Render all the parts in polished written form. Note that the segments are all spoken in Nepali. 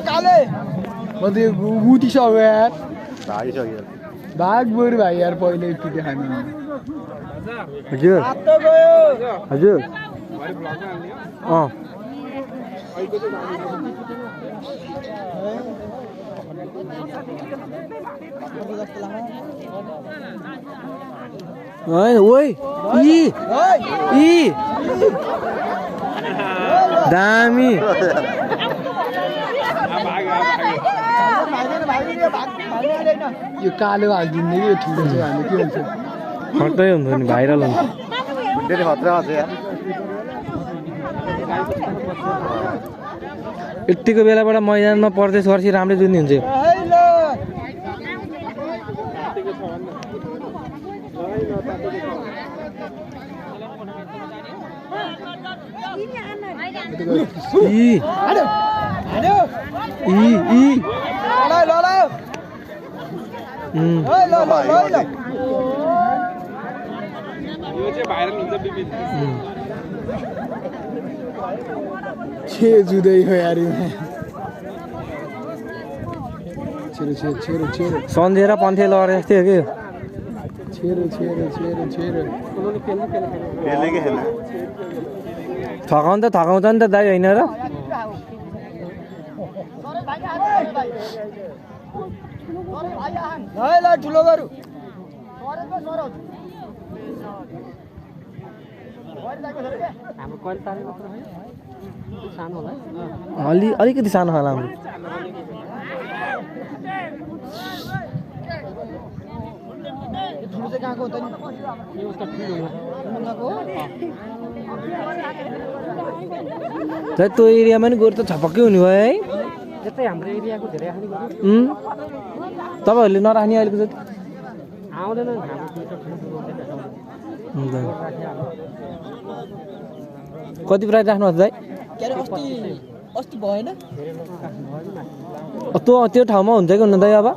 काले म त्यो गुटिसक्यो यार भाग बरु भाइ यार पहिले यति देखानु हजुर हजुर ओइ दामी यो कालो हालिदिने कि ठुलो चाहिँ हामी के हुन्छ खतै हुन्छ नि भाइरल हुन्छ यतिको बेलाबाट मैदानमा परदेश वर्षी राम्रै जुन्ने हुन्छ जुदै हो यार छेरो सम्झेर पन्थे लरे जस्तै हो कि छेरो थकाउनु त थकाउँछ नि त दाइ होइन र ठुलो गरु अलिकति सानो होला हाम्रो त्यो एरियामा नि गोरु त छपक्कै हुने भयो है हाम्रो एरियाको धेरै तपाईँहरूले नराख्ने अहिलेको जति आउँदैन कति प्राइस राख्नुहोस् दाइ अस्ति भएन त्यो ठाउँमा हुन्छ कि हुन्न दाइ अब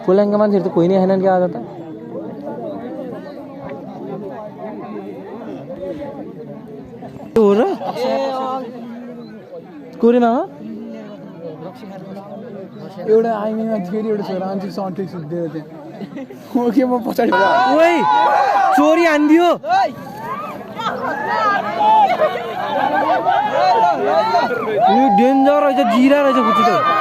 फुल्याङका मान्छेहरू त कोही नै आएनन् क्या आज त हो र कोरेमा हो एउटा आइमीमा फेरि एउटा छोरा आन्छु सन्टे सुत्दियो त्यहाँ ओके म पछाडि ओइ चोरी हान्दियो यो डेन्जर रहेछ जिरा रहेछ खुच्ची त